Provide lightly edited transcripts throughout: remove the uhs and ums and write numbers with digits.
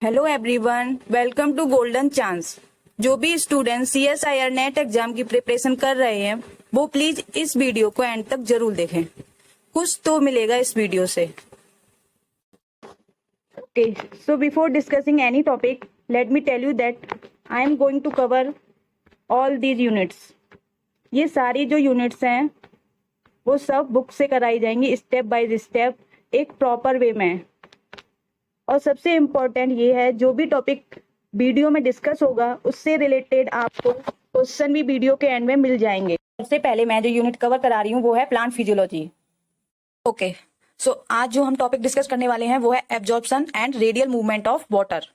Hello everyone, welcome to Golden Chance. जो भी student CSIR net exam की preparation कर रहे हैं वो प्लीज इस वीडियो को एंड तक जरूर देखें, कुछ तो मिलेगा इस वीडियो से। Okay, so before discussing any topic let me tell you that I am going to cover all these units. ये सारी जो यूनिट्स हैं वो सब बुक से कराई जाएंगी स्टेप बाय स्टेप, एक प्रॉपर वे में। और सबसे इम्पोर्टेंट ये है, जो भी टॉपिक वीडियो में डिस्कस होगा उससे रिलेटेड आपको क्वेश्चन भी वीडियो के एंड में मिल जाएंगे। सबसे पहले मैं जो यूनिट कवर करा रही हूँ वो है प्लांट फिजियोलॉजी। ओके, सो आज जो हम टॉपिक डिस्कस करने वाले हैं वो है absorption and radial movement of water.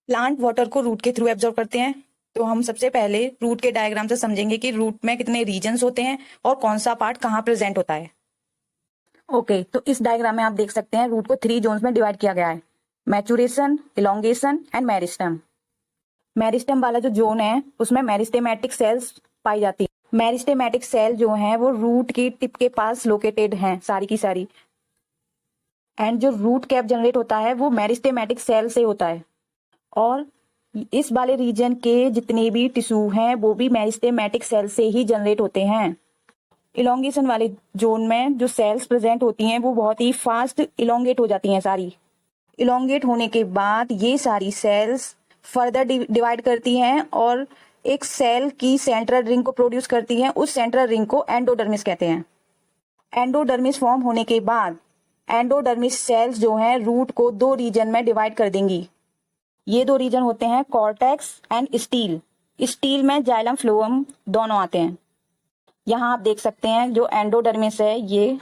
Plant water को रूट के थ्रू एब्जॉर्ब करते हैं, तो हम सबसे पहले रूट के डायग्राम से समझेंगे कि रूट में कितने रीजन्स होते हैं और कौन सा पार्ट कहाँ प्रेजेंट होता है। ओके, तो इस डायग्राम में आप देख सकते हैं रूट को 3 जोन्स में डिवाइड किया गया है, maturation, elongation and meristem. Meristem वाला जो जोन है उसमें मेरिस्टेमेटिक सेल्स पाई जाती है। मेरिस्टेमेटिक सेल जो है वो रूट की टिप के पास लोकेटेड हैं सारी की सारी, एंड जो रूट कैप जनरेट होता है वो मेरिस्टेमेटिक सेल से होता है। और इस वाले रीजन के जितने भी टिश्यू हैं वो भी मेरिस्टेमेटिक सेल से ही जनरेट होते हैं। इलोंगेशन वाले जोन में जो सेल्स प्रेजेंट होती हैं वो बहुत ही फास्ट इलोंगेट हो जाती हैं सारी। इलोंगेट होने के बाद ये सारी सेल्स फर्दर डिवाइड करती हैं और एक सेल की सेंट्रल रिंग को प्रोड्यूस करती हैं। उस सेंट्रल रिंग को एंडोडर्मिस कहते हैं। एंडोडर्मिस फॉर्म होने के बाद एंडोडर्मिस सेल्स जो हैं रूट को 2 रीजन में डिवाइड कर देंगी। ये 2 रीजन होते हैं कॉर्टेक्स एंड स्टील। स्टील में जाइलम फ्लोएम दोनों आते हैं। यहाँ आप देख सकते हैं जो एंडोडर्मिस है ये,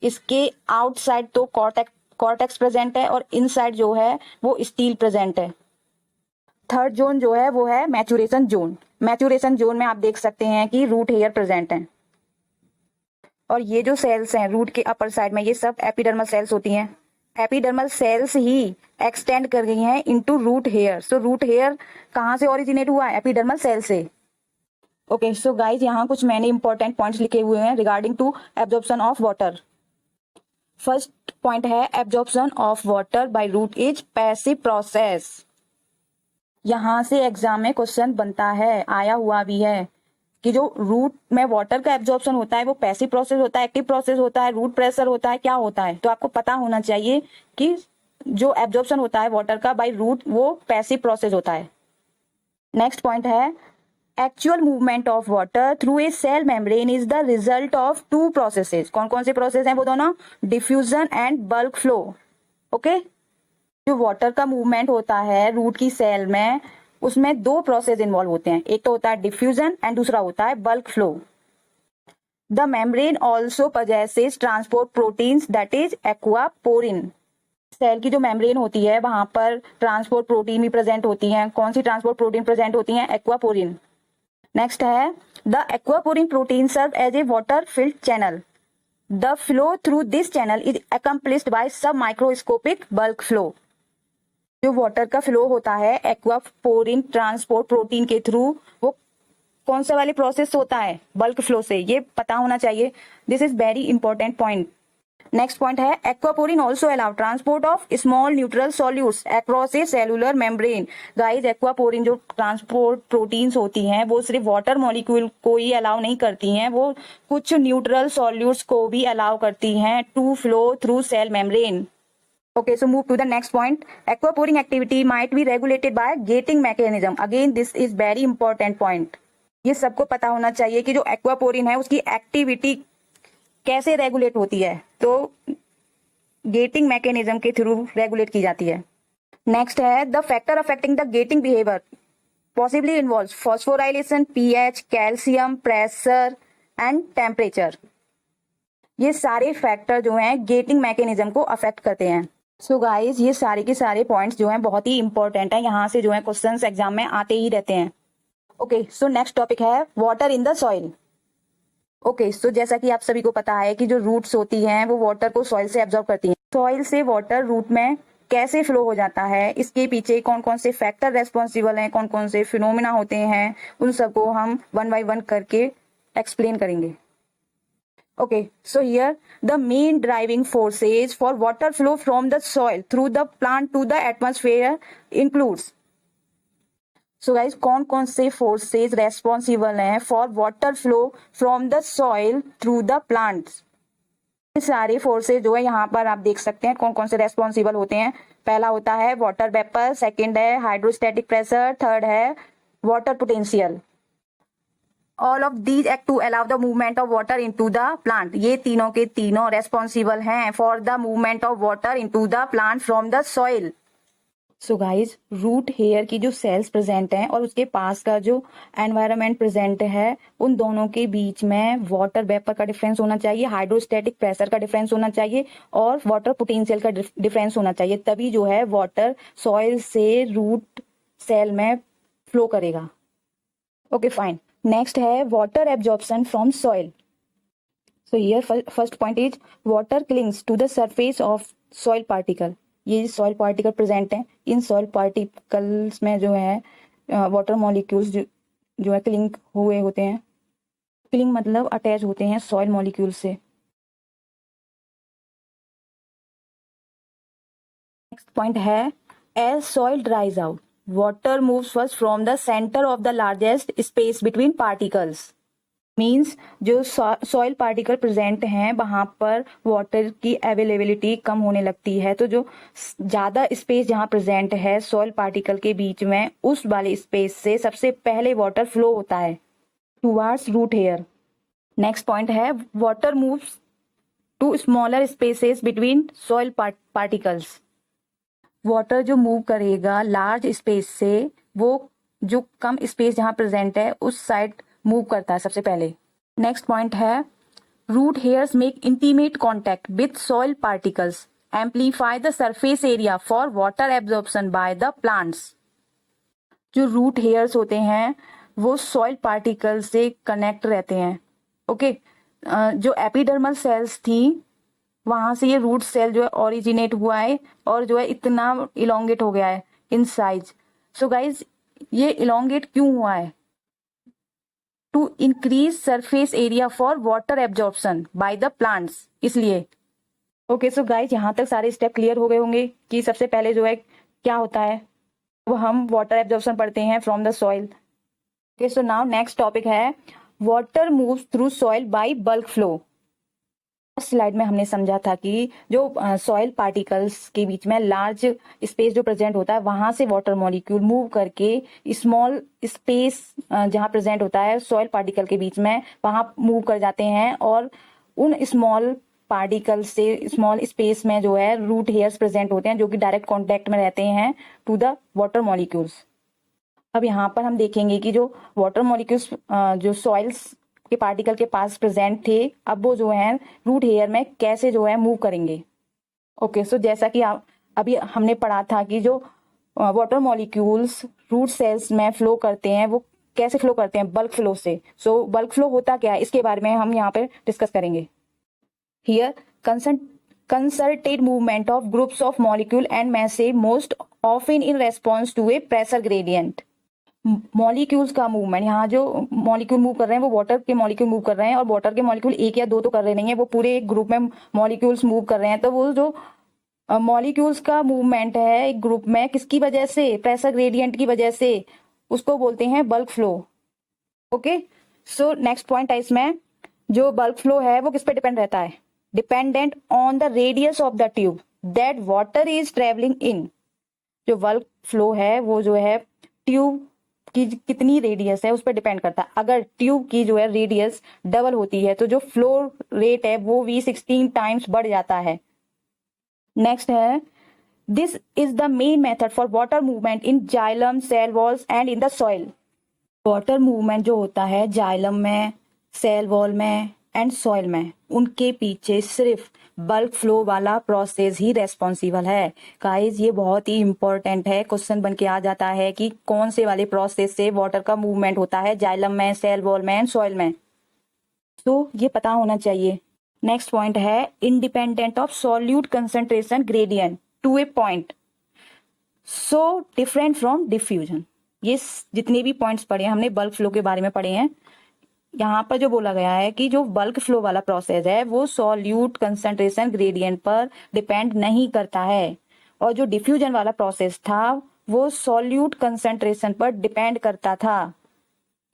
इसके आउटसाइड तो कॉर्टेक्स प्रेजेंट है और इनसाइड जो है वो स्टील प्रेजेंट है। थर्ड जोन जो है वो है मैचुरेशन जोन। मैचुरेशन जोन में आप देख सकते हैं कि रूट हेयर प्रेजेंट है। और ये जो सेल्स हैं रूट के अपर साइड में ये सब एपिडर्मल सेल्स होती हैं। एपिडर्मल सेल्स ही एक्सटेंड कर गई हैं into root hair. So root hair कहाँ से ओरिजिनेट हुआ है? एपिडर्मल सेल से। ओके, सो गाइज यहाँ कुछ मैंने इंपॉर्टेंट पॉइंट्स लिखे हुए हैं regarding to absorption of water. First point है absorption of water by root is passive process. यहां से एग्जाम में क्वेश्चन बनता है, आया हुआ भी है, कि जो रूट में वाटर का एब्जॉर्प्शन होता है वो पैसिव प्रोसेस होता है, एक्टिव प्रोसेस होता है, रूट प्रेशर होता है, क्या होता है? तो आपको पता होना चाहिए कि जो एब्जॉर्प्शन होता है वाटर का बाय रूट वो पैसिव प्रोसेस होता है। नेक्स्ट पॉइंट है actual movement of water through a cell membrane is the result of 2 processes. कौन कौन से प्रोसेस हैं वो दोनों? Diffusion and bulk flow. Okay, जो वाटर का मूवमेंट होता है रूट की सेल में उसमें 2 प्रोसेस इन्वॉल्व होते हैं, एक तो होता है डिफ्यूजन एंड दूसरा होता है bulk flow. The membrane also possesses transport proteins that is aquaporin. Cell की जो मेम्ब्रेन होती है वहां पर ट्रांसपोर्ट प्रोटीन भी प्रेजेंट होती हैं। कौन सी ट्रांसपोर्ट प्रोटीन प्रेजेंट होती हैं? एक्वापोरिन। नेक्स्ट है the aquaporin protein serve as a water filled channel. The flow through this channel is accomplished by submicroscopic bulk flow. जो वाटर का फ्लो होता है एक्वापोरिन ट्रांसपोर्ट प्रोटीन के through, वो कौन सा वाले प्रोसेस होता है? बल्क फ्लो से। ये पता होना चाहिए, this is very important point. Next point है aquaporin also allow transport of small neutral solutes across a cellular membrane. Guys, aquaporin जो ट्रांसपोर्ट प्रोटीन्स होती हैं वो सिर्फ वाटर मॉलिक्यूल को ही अलाउ नहीं करती हैं, वो कुछ न्यूट्रल सॉल्यूट्स को भी अलाउ करती हैं to flow through cell membrane. Okay, so move to the next point. Aquaporing activity might be regulated by gating mechanism. Again, this is very important point. ये सबको पता होना चाहिए कि जो एक्वापोरिन है उसकी एक्टिविटी कैसे रेगुलेट होती है, तो गेटिंग मैकेनिज्म के थ्रू रेगुलेट की जाती है। नेक्स्ट है the factor affecting the getting behaviour possibly involves phosphorylation, pH, calcium, pressure and temperature. ये सारे फैक्टर जो हैं गेटिंग मैकेनिज्म को अफेक्ट करते हैं। सो गाइज, ये सारे के सारे पॉइंट्स जो हैं बहुत ही इंपॉर्टेंट है, यहाँ से जो है क्वेश्चंस एग्जाम में आते ही रहते हैं। ओके, सो नेक्स्ट टॉपिक है water in the soil. Okay, so जैसा कि आप सभी को पता है कि जो रूट्स होती हैं वो वाटर को सॉइल से एब्जॉर्ब करती हैं। सॉइल से वाटर रूट में कैसे फ्लो हो जाता है, इसके पीछे कौन कौन से फैक्टर रेस्पॉन्सिबल हैं, कौन कौन से फिनोमिना होते हैं, उन सबको हम 1 by 1 करके एक्सप्लेन करेंगे। Okay, so here the main driving forces for water flow from the soil through the plant to the atmosphere includes. So guys, कौन कौन से forces responsible हैं for water flow from the soil through the plants? ये सारे forces जो है यहाँ पर आप देख सकते हैं कौन कौन से रेस्पॉन्सिबल होते हैं. पहला होता है वाटर वेपर, सेकंड है हाइड्रोस्टैटिक प्रेशर, थर्ड है water potential. All of these act to allow the movement of water into the plant. ये तीनों के तीनों रेस्पॉन्सिबल हैं for the movement of water into the plant from the soil. So guys, root hair की जो cells present हैं और उसके पास का जो एनवायरनमेंट प्रेजेंट है, उन दोनों के बीच में वाटर वेपर का डिफरेंस होना चाहिए, हाइड्रोस्टैटिक प्रेशर का डिफरेंस होना चाहिए और वाटर पोटेंशियल का डिफरेंस होना चाहिए. तभी जो है वाटर सॉइल से रूट सेल में फ्लो करेगा. Okay fine. नेक्स्ट है water absorption from soil. So here first point is water clings to the surface of soil particle. ये सॉइल पार्टिकल प्रेजेंट हैं, इन सॉइल पार्टिकल्स में जो है वाटर मॉलिक्यूल्स जो है क्लिंग हुए होते हैं. क्लिंग मतलब अटैच होते हैं सॉइल मॉलिक्यूल से. नेक्स्ट पॉइंट है as soil dries out water moves first from the centre of the largest space between particles. Means जो सॉइल पार्टिकल प्रेजेंट हैं वहां पर वाटर की अवेलेबिलिटी कम होने लगती है. तो जो ज्यादा स्पेस जहां प्रेजेंट है सॉइल पार्टिकल के बीच में, उस वाले स्पेस से सबसे पहले वाटर फ्लो होता है towards root hair. Next point है water moves to smaller spaces between soil particles. Water जो मूव करेगा लार्ज स्पेस से, वो जो कम स्पेस जहां प्रेजेंट है उस साइड मूव करता है सबसे पहले. नेक्स्ट पॉइंट है root hairs make intimate contact with soil particles, amplify the surface area for water absorption by the plants. जो रूट हेयर्स होते हैं वो सॉइल पार्टिकल से कनेक्ट रहते हैं. ओके, जो एपिडर्मल सेल्स थी वहां से ये रूट सेल जो है ओरिजिनेट हुआ है और जो है इतना इलोंगेट हो गया है इन साइज. सो गाइज, ये इलोंगेट क्यों हुआ है? To increase surface area for water absorption by the plants, इसलिए. ओके, सो गाइज, यहाँ तक सारे स्टेप क्लियर हो गए होंगे कि सबसे पहले जो है क्या होता है. वो हम वाटर एब्जॉर्प्शन पढ़ते हैं from the soil. Okay, so now next topic है water moves through soil by bulk flow. Slide में हमने समझा था कि जो सॉइल पार्टिकल्स के बीच में लार्ज स्पेस जो प्रेजेंट होता है वहां से वाटर मॉलिक्यूल मूव करके स्मॉल स्पेस जहां प्रेजेंट होता है सॉइल पार्टिकल के बीच में वहां मूव कर जाते हैं और उन स्मॉल पार्टिकल से स्मॉल स्पेस में जो है रूट हेयर्स प्रेजेंट होते हैं जो कि डायरेक्ट कॉन्टेक्ट में रहते हैं टू द वाटर मॉलिक्यूल्स. अब यहाँ पर हम देखेंगे कि जो वाटर मॉलिक्यूल्स जो सॉइल्स के पार्टिकल के पास प्रेजेंट थे, अब वो जो है रूट हेयर में कैसे जो है मूव करेंगे. ओके, सो जैसा कि अभी हमने पढ़ा था कि जो वाटर मॉलिक्यूल्स रूट सेल्स में फ्लो करते हैं वो कैसे फ्लो करते हैं, बल्क फ्लो से. सो बल्क फ्लो होता क्या है इसके बारे में हम यहाँ पे डिस्कस करेंगे. Here concerted movement of groups of molecule and massive most often in response to a pressure gradient. Molecules का मूवमेंट, यहाँ जो मॉलिक्यूल मूव कर रहे हैं वो वाटर के मॉलिक्यूल मूव कर रहे हैं और वाटर के मॉलिक्यूल एक या दो तो कर रहे नहीं है, वो पूरे एक ग्रुप में मॉलिक्यूल्स मूव कर रहे हैं. तो वो जो मॉलिक्यूल्स का मूवमेंट है एक ग्रुप में किसकी वजह से, प्रेशर ग्रेडियंट की वजह से, उसको बोलते हैं bulk flow. Okay, so next point है इसमें जो बल्क फ्लो है वो किस पे डिपेंड रहता है, dependent on the radius of the tube that water is travelling in. जो बल्क फ्लो है वो जो है ट्यूब की कितनी रेडियस है उस पर डिपेंड करता है. अगर ट्यूब की जो है रेडियस डबल होती है तो जो फ्लो रेट है वो भी 16 टाइम्स बढ़ जाता है. नेक्स्ट है this is the main method for water movement in xylem, cell walls and in the soil. Water movement जो होता है जाइलम में, सेल वॉल में एंड सॉइल में, उनके पीछे सिर्फ बल्क फ्लो वाला प्रोसेस ही रेस्पॉन्सिबल है. गाइस, ये बहुत ही इंपॉर्टेंट है, क्वेश्चन बन के आ जाता है कि कौन से वाले प्रोसेस से वाटर का मूवमेंट होता है जाइलम में, सेल वॉल में एंड सॉइल में. तो ये पता होना चाहिए. नेक्स्ट पॉइंट है independent of solute concentration gradient to a point so different from diffusion. ये जितने भी पॉइंट्स पढ़े हैं हमने बल्क फ्लो के बारे में पढ़े हैं, यहाँ पर जो बोला गया है कि जो बल्क फ्लो वाला प्रोसेस है वो सॉल्यूट कंसंट्रेशन ग्रेडियंट पर डिपेंड नहीं करता है, और जो डिफ्यूजन वाला प्रोसेस था वो सॉल्यूट कंसंट्रेशन पर डिपेंड करता था।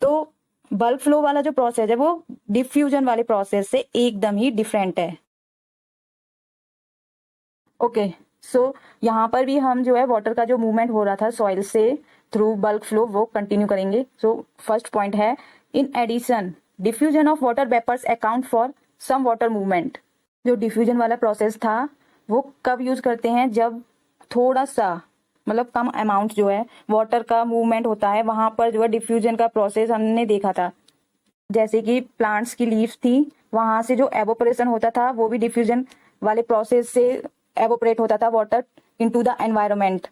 तो बल्क फ्लो वाला जो प्रोसेस है वो डिफ्यूजन वाले प्रोसेस से एकदम ही डिफरेंट है। ओके, सो यहाँ पर भी हम जो है वाटर का जो मूवमेंट हो रहा था सॉइल से थ्रू बल्क फ्लो वो कंटिन्यू करेंगे। सो फर्स्ट पॉइंट है, in addition diffusion of water vapours account for some water movement. जो डिफ्यूजन वाला प्रोसेस था वो कब यूज करते हैं, जब थोड़ा सा मतलब कम अमाउंट जो है वाटर का मूवमेंट होता है, वहां पर जो है डिफ्यूजन का प्रोसेस हमने देखा था। जैसे कि प्लांट्स की लीव्स थी, वहां से जो एवोपरेशन होता था वो भी डिफ्यूजन वाले प्रोसेस से एवोपरेट होता था वाटर इनटू द एनवायरनमेंट।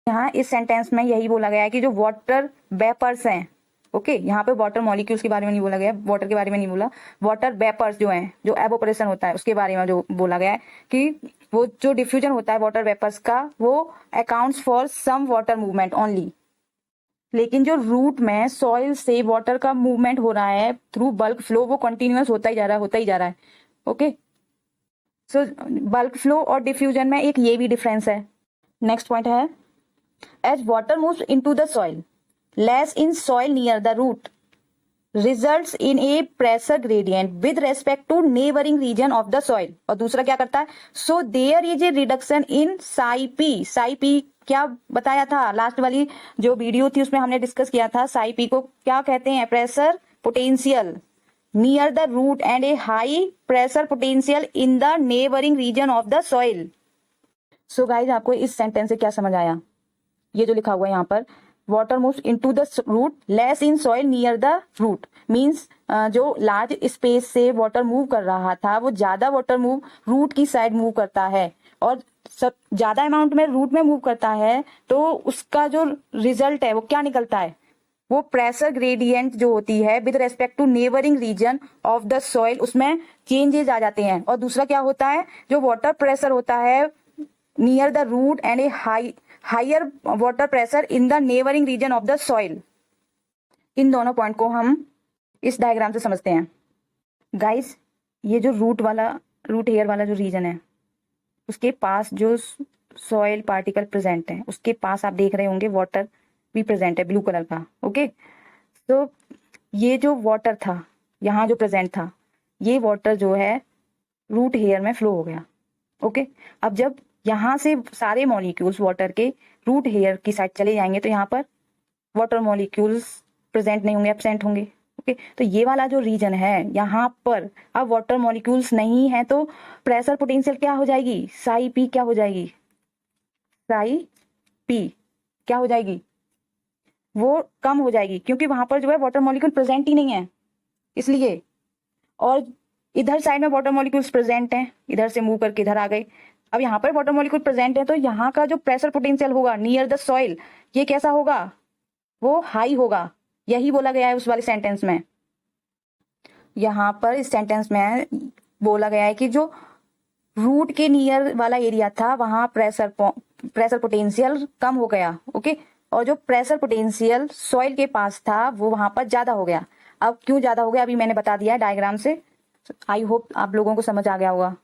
यहाँ इस सेंटेंस में यही बोला गया है कि जो वाटर वेपर्स हैं, ओके, यहाँ पे वाटर मॉलिक्यूल्स के बारे में नहीं बोला गया, वाटर के बारे में नहीं बोला, वाटर वेपर्स जो हैं, जो एवोपरेशन होता है उसके बारे में जो बोला गया है कि वो जो डिफ्यूजन होता है वाटर वेपर्स का वो accounts for some water movement only. लेकिन जो रूट में सॉइल से वाटर का मूवमेंट हो रहा है थ्रू बल्क फ्लो वो कंटिन्यूअस होता ही जा रहा है, होता ही जा रहा है। ओके, सो बल्क फ्लो और डिफ्यूजन में एक ये भी डिफरेंस है। नेक्स्ट पॉइंट है, as water moves into the soil less in soil near the root results in a pressure gradient with respect to neighbouring region of the soil. और दूसरा क्या करता है, so there is a reduction in psi P. Psi P क्या बताया था, last वाली जो वीडियो थी उसमें हमने डिस्कस किया था, साई पी को क्या कहते हैं, pressure potential near the root and a high pressure potential in the neighbouring region of the soil. So guys आपको इस सेंटेंस से क्या समझ आया, ये जो लिखा हुआ है यहाँ पर, water moves into the root less in soil near the root means जो लार्ज स्पेस से वाटर मूव कर रहा था वो ज्यादा वाटर मूव रूट की साइड मूव करता है, और सब ज्यादा अमाउंट में रूट में मूव करता है तो उसका जो रिजल्ट है वो क्या निकलता है, वो प्रेशर ग्रेडियंट जो होती है with respect to neighbouring region of the soil उसमें चेंजेस आ जाते हैं। और दूसरा क्या होता है, जो वाटर प्रेशर होता है near the root and a higher water pressure in the neighbouring region of the soil. इन दोनों पॉइंट को हम इस डायग्राम से समझते हैं। गाइस ये जो रूट हेयर वाला जो रीजन है उसके पास जो सॉइल पार्टिकल प्रेजेंट है उसके पास आप देख रहे होंगे वाटर भी प्रेजेंट है ब्लू कलर का। ओके, तो ये जो वाटर था यहाँ जो प्रेजेंट था ये वाटर जो है रूट हेयर में फ्लो हो गया। ओके, अब जब यहाँ से सारे मॉलिक्यूल्स वाटर के रूट हेयर की साइड चले जाएंगे तो यहाँ पर वाटर मॉलिक्यूल्स प्रेजेंट नहीं होंगे, एब्सेंट होंगे। ओके, तो ये वाला जो रीजन है यहाँ पर अब वाटर मॉलिक्यूल्स नहीं है तो प्रेशर पोटेंशियल क्या हो जाएगी, साई पी क्या हो जाएगी, साई पी क्या हो जाएगी, वो कम हो जाएगी क्योंकि वहां पर जो है वाटर मॉलिक्यूल प्रेजेंट ही नहीं है इसलिए। और इधर साइड में वाटर मॉलिक्यूल्स प्रेजेंट हैं, इधर से मूव करके इधर आ गए। अब यहाँ पर वाटर मॉलिक्यूल प्रेजेंट है तो यहाँ का जो प्रेशर पोटेंशियल होगा नियर द सॉइल ये कैसा होगा, वो हाई होगा। यही बोला गया है उस वाले सेंटेंस में। यहाँ पर इस सेंटेंस में बोला गया है कि जो रूट के नियर वाला एरिया था वहां प्रेशर पोटेंशियल कम हो गया। ओके, और जो प्रेशर पोटेंशियल सॉइल के पास था वो वहां पर ज्यादा हो गया। अब क्यों ज्यादा हो गया अभी मैंने बता दिया डायग्राम से, आई होप आप लोगों को समझ आ गया होगा।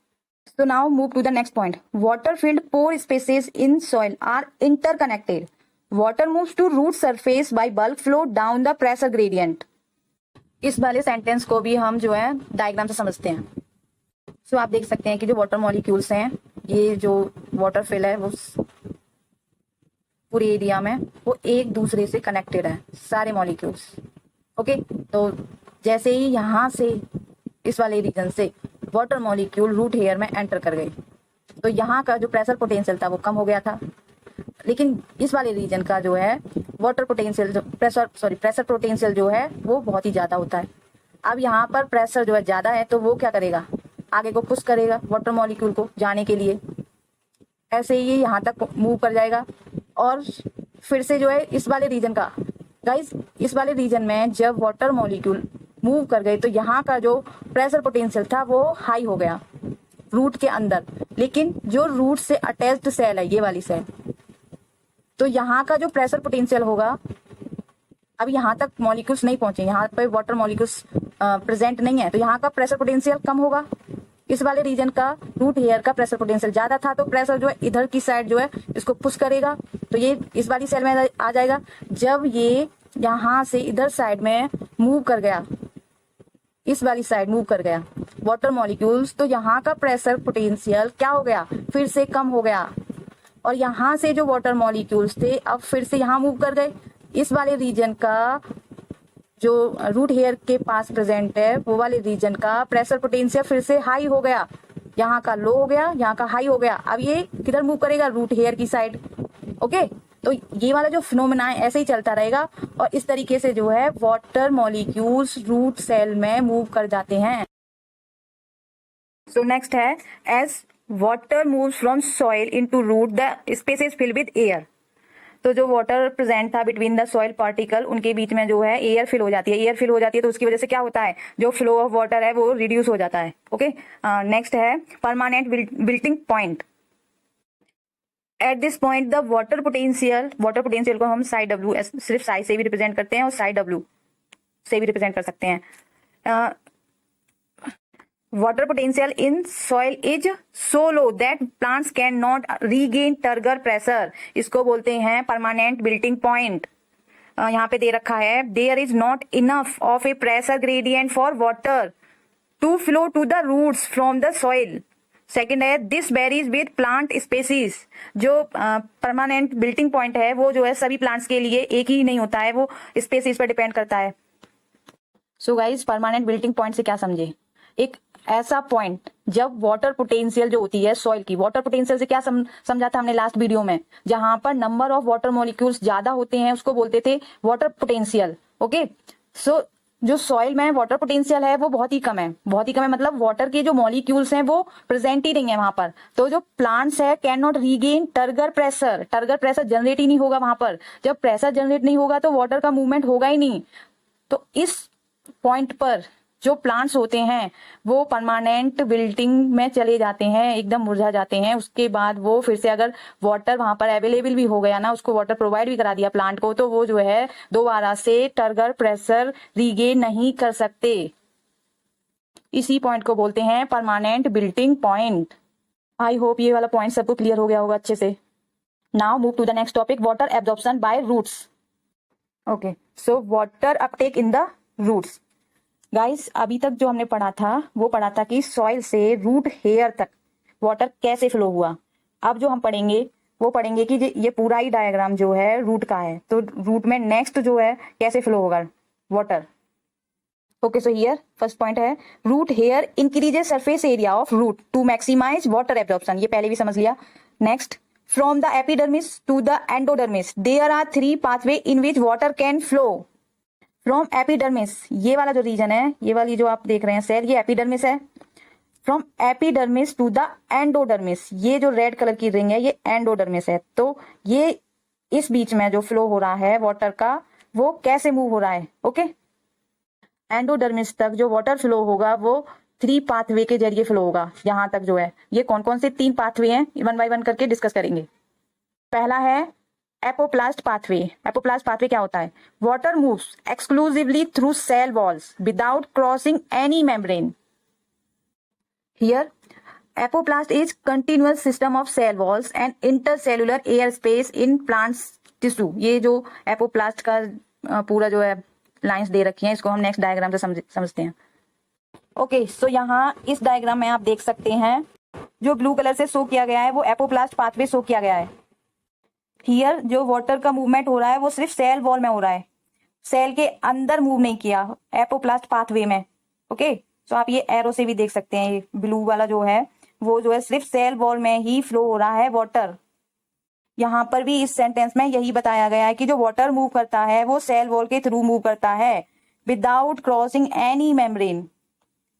So now move to the next point. Water-filled pore spaces in soil are interconnected. Water moves to root surface by bulk flow down the pressure gradient. इस वाले सेंटेंस को भी हम जो है डायग्राम से समझते हैं। So आप देख सकते हैं कि जो वाटर मॉलिक्यूल्स हैं ये जो वाटर फिल है वो पूरे एरिया में वो एक दूसरे से कनेक्टेड है सारे मॉलिक्यूल्स। ओके, तो जैसे ही यहाँ से इस वाले रीजन से वाटर मॉलिक्यूल रूट हेयर में एंटर कर गए तो यहाँ का जो प्रेशर पोटेंशियल था वो कम हो गया था, लेकिन इस वाले रीजन का जो है वाटर पोटेंशियल प्रेशर पोटेंशियल जो है वो बहुत ही ज्यादा होता है। अब यहाँ पर प्रेशर जो है ज्यादा है तो वो क्या करेगा, आगे को पुश करेगा वाटर मॉलिक्यूल को जाने के लिए, ऐसे ही यहाँ तक मूव कर जाएगा। और फिर से जो है इस वाले रीजन का गाइस, इस वाले रीजन में जब वाटर मॉलिक्यूल मूव कर गए तो यहाँ का जो प्रेशर पोटेंशियल था वो हाई हो गया रूट के अंदर, लेकिन जो रूट से अटैच्ड सेल है ये वाली सेल, तो यहाँ का जो प्रेशर पोटेंशियल होगा अब यहाँ तक मॉलिक्यूल्स नहीं पहुंचे, यहाँ पे वाटर मॉलिक्यूल्स प्रेजेंट नहीं है, तो यहाँ का प्रेशर पोटेंशियल कम होगा। इस वाले रीजन का रूट हेयर का प्रेशर पोटेंशियल ज्यादा था, तो प्रेशर जो है इधर की साइड जो है इसको पुश करेगा, तो ये इस वाली सेल में आ जाएगा। जब ये यहाँ से इधर साइड में मूव कर गया, इस वाली साइड मूव कर गया वाटर मॉलिक्यूल्स, तो यहाँ का प्रेशर पोटेंशियल क्या हो गया, फिर से कम हो गया। और यहाँ से जो वाटर मॉलिक्यूल्स थे अब फिर से यहाँ मूव कर गए। इस वाले रीजन का जो रूट हेयर के पास प्रेजेंट है वो वाले रीजन का प्रेशर पोटेंशियल फिर से हाई हो गया, यहाँ का लो हो गया, यहाँ का हाई हो गया। अब ये किधर मूव करेगा, रूट हेयर की साइड। ओके, तो ये वाला जो फिनोमेना है ऐसे ही चलता रहेगा, और इस तरीके से जो है वाटर मॉलिक्यूल्स रूट सेल में मूव कर जाते हैं। सो नेक्स्ट है, as water moves from soil into root the space is fill with air. तो जो वाटर प्रेजेंट था बिटवीन द सॉइल पार्टिकल, उनके बीच में जो है एयर फिल हो जाती है। एयर फिल हो जाती है तो उसकी वजह से क्या होता है, जो फ्लो ऑफ वाटर है वो रिड्यूस हो जाता है। ओके, नेक्स्ट है permanent wilting point. At this point the water potential को हम साई डब्ल्यू, सिर्फ साई से भी रिप्रेजेंट करते हैं और साई डब्ल्यू से भी रिप्रेजेंट कर सकते हैं। Water potential in soil is so low that plants can not regain turgor pressure, इसको बोलते हैं परमानेंट बिल्टिंग पॉइंट। यहाँ पे दे रखा है, there is not enough of a pressure gradient for water to flow to the roots from the soil. Second है, this varies with plant species. जो परमानेंट बिल्टिंग पॉइंट है वो जो है सभी प्लांट्स के लिए एक ही नहीं होता है, वो स्पेसीज पर डिपेंड करता है। So guys, permanent wilting point से क्या समझे, एक ऐसा पॉइंट जब वाटर पोटेंशियल जो होती है सॉइल की, वाटर पोटेंशियल से क्या समझा था हमने लास्ट वीडियो में, जहां पर नंबर ऑफ वाटर मॉलिक्यूल्स ज्यादा होते हैं उसको बोलते थे वाटर पोटेंशियल। ओके, सो जो सॉइल में वाटर पोटेंशियल है वो बहुत ही कम है, बहुत ही कम है, मतलब वाटर के जो मॉलिक्यूल्स हैं वो प्रेजेंट ही नहीं है वहां पर। तो जो प्लांट्स है can not regain turgor pressure generate ही नहीं होगा वहां पर। जब प्रेशर जनरेट नहीं होगा तो वाटर का मूवमेंट होगा ही नहीं। तो इस पॉइंट पर जो प्लांट्स होते हैं वो परमानेंट बिल्टिंग में चले जाते हैं, एकदम मुरझा जाते हैं। उसके बाद वो फिर से अगर वाटर वहां पर अवेलेबल भी हो गया ना, उसको वाटर प्रोवाइड भी करा दिया प्लांट को, तो वो जो है दोबारा से टर्गर प्रेशर रीगेन नहीं कर सकते। इसी पॉइंट को बोलते हैं permanent wilting point. I hope ये वाला पॉइंट सबको क्लियर हो गया होगा अच्छे से। Now move to the next topic, water absorption by roots. Okay, so water uptake in the roots. Guys, अभी तक जो हमने पढ़ा था वो पढ़ा था कि सॉइल से रूट हेयर तक वाटर कैसे फ्लो हुआ। अब जो हम पढ़ेंगे वो पढ़ेंगे कि ये पूरा ही डायग्राम जो है रूट का है, तो रूट में नेक्स्ट जो है कैसे फ्लो होगा water. Okay, so here first point है, root hair increases surface area of root to maximise water absorption. ये पहले भी समझ लिया। Next, from the epidermis to the endodermis there are 3 pathway in which water can flow. From epidermis, ये वाला जो reason है, ये वाली जो आप देख रहे हैं सेल, ये एपिडर्मिस है। From epidermis to the endodermis, ये जो रेड कलर की रिंग है ये एंडोडर्मिस है। तो ये इस बीच में जो फ्लो हो रहा है वाटर का वो कैसे मूव हो रहा है। ओके, एंडोडर्मिस तक जो वाटर फ्लो होगा वो 3 पाथवे के जरिए फ्लो होगा। यहाँ तक जो है ये कौन कौन से 3 पाथवे हैं, 1 बाय 1 करके डिस्कस करेंगे। पहला है एपोप्लास्ट पाथवे। एपोप्लास्ट पाथवे क्या होता है, water moves exclusively through cell walls without crossing any membrane. Here apoplast is continuous system of cell walls and intercellular air space in plants tissue. ये जो apoplast का पूरा जो है लाइंस दे रखी हैं, इसको हम नेक्स्ट डायग्राम से समझते हैं। ओके, सो यहाँ इस डायग्राम में आप देख सकते हैं जो ब्लू कलर से शो किया गया है वो एपोप्लास्ट पाथवे शो किया गया है। हियर जो वाटर का मूवमेंट हो रहा है वो सिर्फ सेल वॉल में हो रहा है, सेल के अंदर मूव नहीं किया एपोप्लास्ट पाथवे में। ओके, सो आप ये एरो से भी देख सकते हैं, ये ब्लू वाला जो है वो जो है सिर्फ सेल वॉल में ही फ्लो हो रहा है वाटर। यहाँ पर भी इस सेंटेंस में यही बताया गया है कि जो वाटर मूव करता है वो सेल वॉल के थ्रू मूव करता है without crossing any membrane.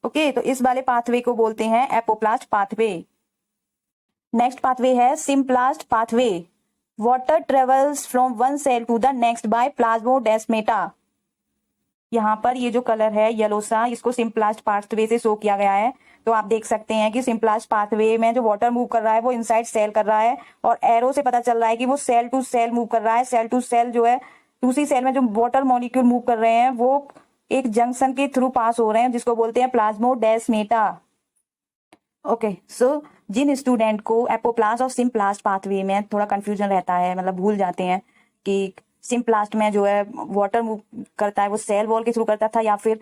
Okay, तो इस वाले पाथवे को बोलते हैं एपोप्लास्ट पाथवे। नेक्स्ट पाथवे है symplast pathway. Water travels from one cell to the next by plasmodesmata. यहाँ पर ये जो कलर है येलो सा, इसको सिम्प्लास्ट पाथवे से शो किया गया है। तो आप देख सकते हैं कि सिम्प्लास्ट पाथवे में जो वाटर मूव कर रहा है वो इनसाइड सेल कर रहा है, और एरो से पता चल रहा है कि वो सेल टू सेल मूव कर रहा है। सेल टू सेल जो है दूसरी सेल में जो वाटर मॉलिक्यूल मूव कर रहे हैं वो एक जंक्शन के थ्रू पास हो रहे हैं जिसको बोलते हैं प्लाज्मोडेस्माटा। ओके, सो जिन स्टूडेंट को एपोप्लास्ट और सिम्प्लास्ट पाथवे में थोड़ा कंफ्यूजन रहता है, मतलब भूल जाते हैं कि सिम्प्लास्ट में जो है वाटर मूव करता है वो सेल वॉल के थ्रू करता था या फिर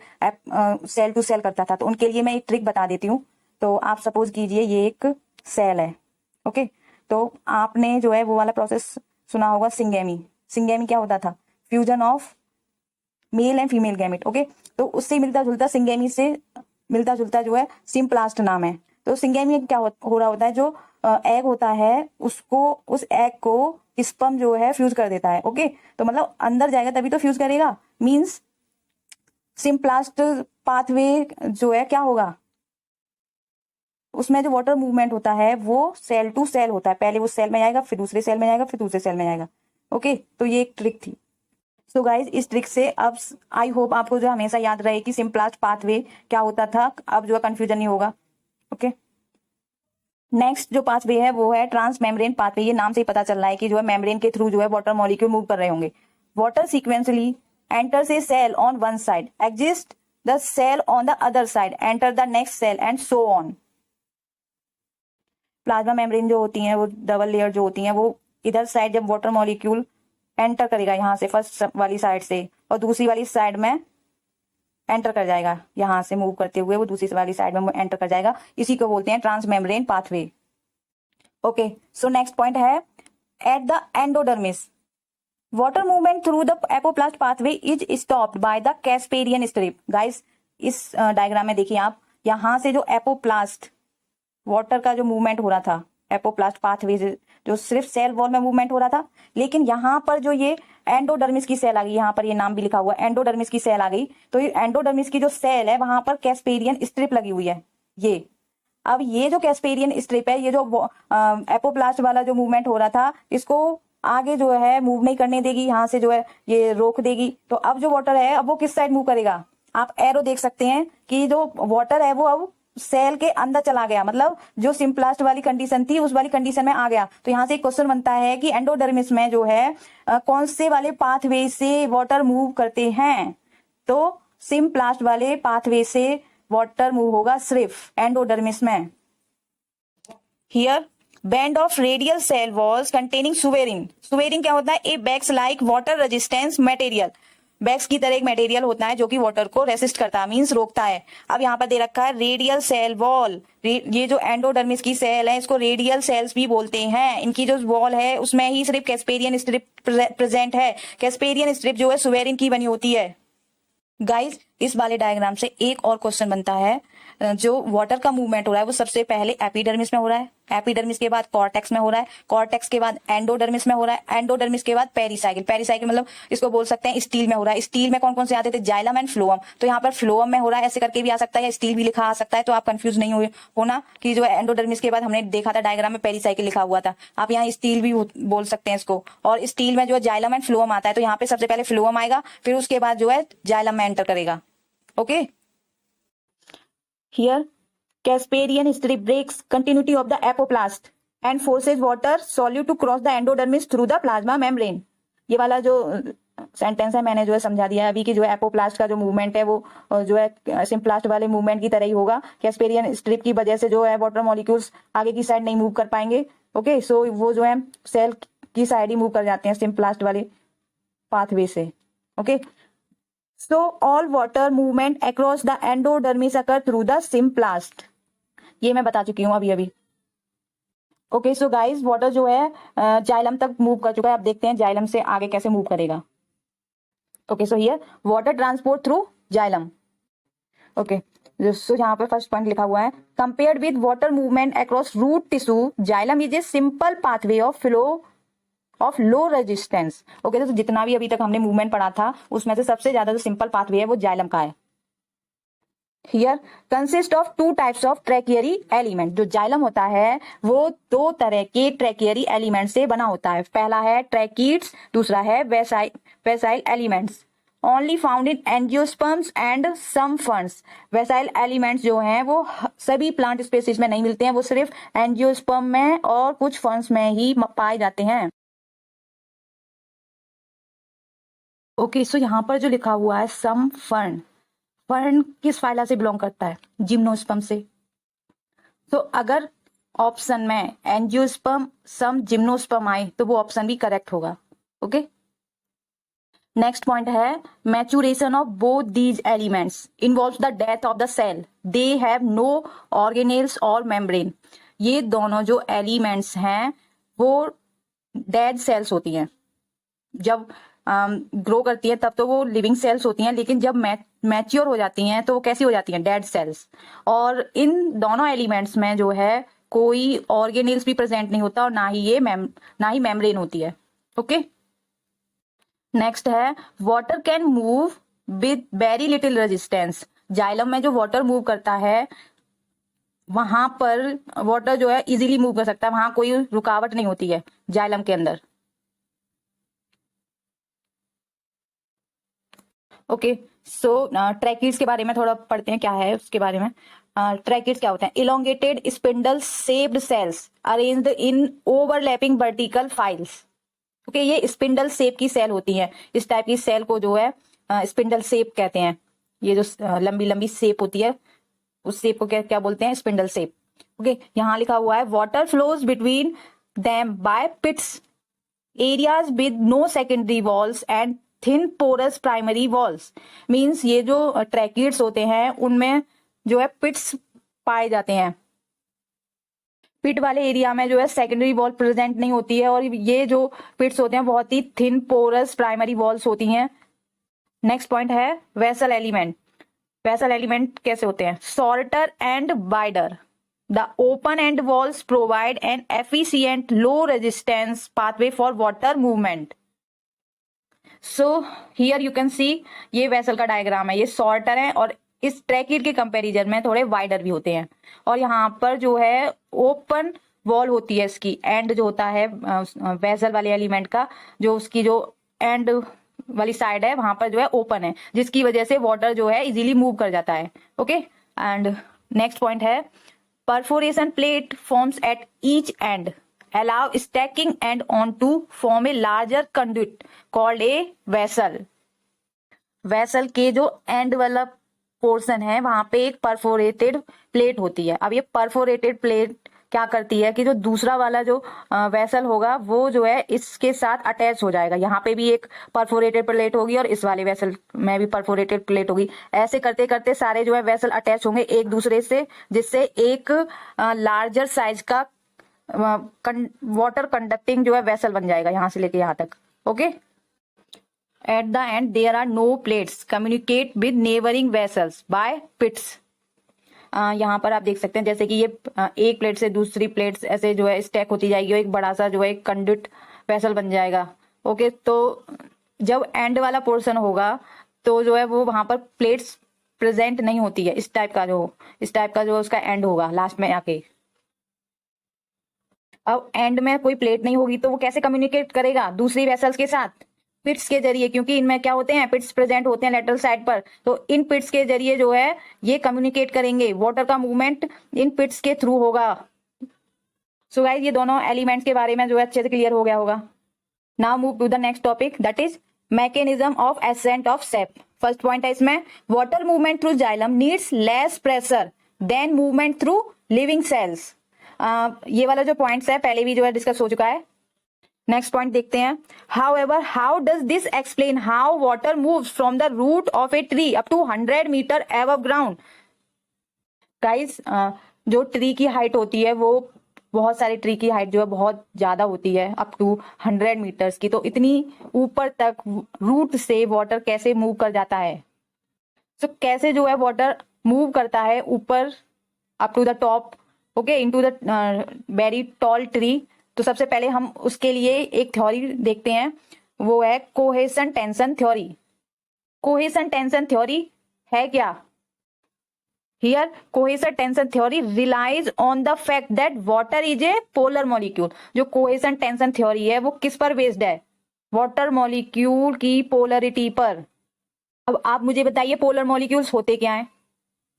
सेल टू सेल करता था, तो उनके लिए मैं एक ट्रिक बता देती हूँ। तो आप सपोज कीजिए ये एक सेल है, ओके, तो आपने जो है वो वाला प्रोसेस सुना होगा सिंगेमी। सिंगेमी क्या होता था? Fusion of male and female gamete, okay, तो उससे मिलता जुलता सिंगेमी से मिलता जुलता जो है सिम्प्लास्ट नाम है। तो सिंगेमी क्या हो रहा होता है, जो एग होता है उसको, उस एग को स्पर्म जो है फ्यूज कर देता है, ओके, तो मतलब अंदर जाएगा तभी तो फ्यूज करेगा, मींस सिम्प्लास्ट पाथवे जो है क्या होगा, उसमें जो वाटर मूवमेंट होता है वो सेल टू सेल होता है, पहले वो सेल में जाएगा फिर दूसरे सेल में जाएगा फिर दूसरे सेल में जाएगा, ओके, तो ये एक ट्रिक थी। सो गाइज इस ट्रिक से अब आई होप आपको जो हमेशा याद रहे कि सिम्प्लास्ट पाथवे क्या होता था, अब जो है कंफ्यूजन नहीं होगा, ओके। नेक्स्ट जो पाथवे है वो है ट्रांस मेम्ब्रेन पाथवे। ये नाम से ही पता चल रहा है कि जो है मेम्ब्रेन के थ्रू जो है वाटर मॉलिक्यूल मूव कर रहे होंगे। Water sequentially enters a cell on one side, exist the cell on the other side, enter the next cell and so on. Plasma membrane जो होती है वो डबल लेयर जो होती है वो इधर साइड जब वाटर मॉलिक्यूल एंटर करेगा यहाँ से फर्स्ट वाली साइड से और दूसरी वाली साइड में एंटर कर जाएगा, यहाँ से मूव करते हुए वो दूसरी वाली साइड में एंटर कर जाएगा, इसी को बोलते हैं transmembrane pathway. Okay, so next point है at the endodermis water movement through the apoplast pathway is stopped by the Casparian strip. Guys इस डायग्राम में देखिए आप, यहाँ से जो एपोप्लास्ट वाटर का जो मूवमेंट हो रहा था एपोप्लास्ट पाथवे से जो सिर्फ सेल वॉल में मूवमेंट हो रहा था, लेकिन यहाँ पर जो ये एंडोडर्मिस की सेल आ गई, यहाँ पर ये नाम भी लिखा हुआ एंडोडर्मिस की सेल आ गई, तो ये एंडोडर्मिस की जो सेल है वहां पर कैस्पेरियन स्ट्रिप लगी हुई है। ये अब ये जो कैस्पेरियन स्ट्रिप है, ये जो एपोप्लास्ट वाला जो मूवमेंट हो रहा था इसको आगे जो है मूव नहीं करने देगी, यहाँ से जो है ये रोक देगी। तो अब जो वाटर है अब वो किस साइड मूव करेगा, आप एरो देख सकते हैं कि जो वाटर है वो अब सेल के अंदर चला गया, मतलब जो सिम्प्लास्ट वाली कंडीशन थी उस वाली कंडीशन में आ गया। तो यहाँ से एक क्वेश्चन बनता है कि एंडोडर्मिस में जो है कौन से वाले पाथवे से वाटर मूव करते हैं, तो सिम्प्लास्ट वाले पाथवे से वाटर मूव होगा सिर्फ एंडोडर्मिस में। Here band of radial cell walls containing suberin. Suberin क्या होता है? A bags like water resistance material. Bags की तरह एक मटेरियल होता है जो कि वाटर को रेसिस्ट करता है, मींस रोकता है। अब यहाँ पर दे रखा है रेडियल सेल वॉल। ये जो एंडोडर्मिस की सेल है इसको रेडियल सेल्स भी बोलते हैं। इनकी जो वॉल है उसमें ही सिर्फ कैस्पेरियन स्ट्रिप प्रेजेंट है। कैस्पेरियन स्ट्रिप जो है सुवेरिन की बनी होती है। गाइस इस वाले डायग्राम से एक और क्वेश्चन बनता है, जो वाटर का मूवमेंट हो रहा है वो सबसे पहले एपिडर्मिस में हो रहा है, एपिडर्मिस के बाद कॉर्टेक्स में हो रहा है, कॉर्टेक्स के बाद एंडोडर्मिस में हो रहा है, एंडोडर्मिस के बाद पेरिसाइकिल। पेरिसाइकिल मतलब इसको बोल सकते हैं स्टील में हो रहा है। स्टील में कौन कौन से आते थे? Xylem and phloem. तो यहाँ पर फ्लोएम में हो रहा है ऐसे करके भी आ सकता है, या स्टील भी लिखा आ सकता है। तो आप कंफ्यूज नहीं होना कि जो एंडोडर्मिस के बाद हमने देखा था डायग्राम में पेरिसाइकिल लिखा हुआ था, आप यहाँ स्टील भी बोल सकते हैं इसको। और स्टील में जो है जाइलम एंड फ्लोएम आता है, तो यहाँ पे सबसे पहले फ्लोएम आएगा फिर उसके बाद जो है जाइलम में एंटर करेगा। Okay, here Casparian strip breaks continuity of the apoplast and forces water solute to cross the endodermis through the plasma membrane। ये वाला जो सेंटेंस है मैंने जो है समझा दिया है अभी कि जो है एपोप्लास्ट का जो मूवमेंट है वो जो है सिम्प्लास्ट वाले मूवमेंट की तरह ही होगा। कैस्पेरियन स्ट्रिप की वजह से जो है वाटर मॉलिक्यूल्स आगे की साइड नहीं मूव कर पाएंगे। ओके, सो वो जो है सेल की साइड ही मूव कर जाते हैं सिम्प्लास्ट वाले पाथवे से। Okay, so all water movement across the endodermis occur through the symplast. ये मैं बता चुकी हूँ अभी। ओके, सो गाइस वाटर जो है जाइलम तक मूव कर चुका है। अब देखते हैं जाइलम से आगे कैसे मूव करेगा। Okay, so here water transport through xylem. Okay, so यहाँ पर फर्स्ट पॉइंट लिखा हुआ है compared with water movement across root tissue xylem is a simple pathway of flow of low resistance. Okay, तो जितना भी अभी तक हमने मूवमेंट पढ़ा था उसमें से सबसे ज्यादा जो सिंपल पाथवे है वो जाइलम का है। Here consist of two types of tracheary element. जो जाइलम होता है वो दो तरह के ट्रैकियरी एलिमेंट से बना होता है। पहला है ट्रैकीड्स, दूसरा है vessel elements. Only found in angiosperms and some ferns. Vessel elements जो हैं वो सभी प्लांट स्पीसीज में नहीं मिलते हैं, वो सिर्फ एंजियोस्पर्म में और कुछ फर्न्स में ही पाए जाते हैं। ओके, सो यहाँ पर जो लिखा हुआ है सम फर्न, फर्न किस फाइला से बिलोंग करता है? जिम्नोस्पर्म से। तो अगर ऑप्शन में एंजियोस्पर्म सम जिम्नोस्पर्म आए तो वो ऑप्शन भी करेक्ट होगा। ओके, नेक्स्ट पॉइंट है maturation of both these elements involves the death of the cell, they have no organelles और मेम्ब्रेन। ये दोनों जो एलिमेंट्स हैं वो डेड सेल्स होती हैं। जब ग्रो करती है तब तो वो लिविंग सेल्स होती हैं, लेकिन जब मैच्योर हो जाती हैं तो वो कैसी हो जाती हैं? Dead cells. और इन दोनों एलिमेंट्स में जो है कोई ऑर्गेनेल्स भी प्रेजेंट नहीं होता और ना ही मेम्ब्रेन होती है। ओके, नेक्स्ट है water can move with very little resistance. Xylem में जो वाटर मूव करता है वहां पर वाटर जो है इजीली मूव कर सकता है, वहां कोई रुकावट नहीं होती है जाइलम के अंदर। ओके, सो ट्रैकिड्स के बारे में थोड़ा पढ़ते हैं, क्या है उसके बारे में। ट्रैकिड्स क्या होते हैं? Elongated spindle shaped cells arranged in overlapping vertical files. Okay, ये स्पिंडल शेप की सेल होती है। इस टाइप की सेल को जो है स्पिंडल शेप कहते हैं। ये जो लंबी लंबी शेप होती है उस शेप को क्या क्या बोलते हैं? Spindle shape. ओके, यहाँ लिखा हुआ है water flows between them by pits areas with no secondary walls and thin porous primary walls. Means ये जो ट्रैकिड्स होते हैं उनमें जो है पिट्स पाए जाते हैं। पिट वाले एरिया में जो है सेकेंडरी वॉल प्रेजेंट नहीं होती है और ये जो पिट्स होते हैं बहुत ही थिन पोरस प्राइमरी वॉल्स होती हैं। नेक्स्ट पॉइंट है वेसल एलिमेंट। वेसल एलिमेंट कैसे होते हैं? Shorter and wider, the open and walls provide an efficient low resistance pathway for water movement. So here you can see, ये vessel का diagram है। ये शॉर्टर है और इस ट्रैकिड के कंपैरिजन में थोड़े वाइडर भी होते हैं। और यहाँ पर जो है ओपन वॉल होती है इसकी, एंड जो होता है वेसल वाले एलिमेंट का, जो उसकी जो एंड वाली साइड है वहां पर जो है ओपन है, जिसकी वजह से वाटर जो है इजीली मूव कर जाता है। ओके, एंड नेक्स्ट पॉइंट है perforation plate forms at each and allow stacking and on to form a larger conduit called a vessel। Vessel के जो एंड वाला पोर्शन है वहां पे एक परफोरेटेड प्लेट होती है। अब ये परफोरेटेड प्लेट क्या करती है कि जो दूसरा वाला जो वेसल होगा वो जो है इसके साथ अटैच हो जाएगा। यहाँ पे भी एक परफोरेटेड प्लेट होगी और इस वाले वेसल में भी परफोरेटेड प्लेट होगी। ऐसे करते करते सारे जो है वेसल अटैच होंगे एक दूसरे से, जिससे एक लार्जर साइज का वाटर कंडक्टिंग जो है वेसल बन जाएगा यहाँ से लेके यहाँ तक। Okay, at the end there are no plates communicate with neighbouring vessels by pits. यहाँ पर आप देख सकते हैं जैसे कि ये एक प्लेट से दूसरी प्लेट्स ऐसे जो है स्टैक होती जाएगी और एक बड़ा सा जो है कंडक्ट वेसल बन जाएगा। ओके, तो जब एंड वाला पोर्शन होगा तो जो है वो वहां पर प्लेट्स प्रेजेंट नहीं होती है। इस टाइप का जो उसका एंड होगा लास्ट में आके। अब एंड में कोई प्लेट नहीं होगी तो वो कैसे कम्युनिकेट करेगा दूसरी वेसल्स के साथ? पिट्स के जरिए, क्योंकि इनमें क्या होते हैं? पिट्स प्रेजेंट होते हैं लेटरल साइड पर। तो इन पिट्स के जरिए जो है ये कम्युनिकेट करेंगे, वाटर का मूवमेंट इन पिट्स के थ्रू होगा। सो गाइस, ये दोनों एलिमेंट्स के बारे में जो है अच्छे से क्लियर हो गया होगा। Now move to the next topic, that is mechanism of ascent of sap. First point है इसमें water movement through xylem needs less pressure than movement through living cells. ये वाला जो पॉइंट्स है पहले भी जो है डिस्कस हो चुका है। नेक्स्ट पॉइंट देखते हैं, however how does this explain how water moves from the root of a tree up to 100 metre above ground. Guys, जो ट्री की हाइट होती है वो बहुत सारी ट्री की हाइट जो है बहुत ज्यादा होती है, अप टू 100 मीटर्स की। तो इतनी ऊपर तक रूट से वाटर कैसे मूव कर जाता है? तो कैसे जो है वाटर मूव करता है ऊपर up to the top, okay, into the very tall tree. तो सबसे पहले हम उसके लिए एक थ्योरी देखते हैं, वो है cohesion tension theory. Cohesion tension theory है क्या? Here cohesion tension theory relies on the fact that water is a polar molecule. जो कोहेशन टेंशन थ्योरी है वो किस पर बेस्ड है? वाटर मॉलिक्यूल की पोलरिटी पर। अब आप मुझे बताइए पोलर मॉलिक्यूल्स होते क्या हैं?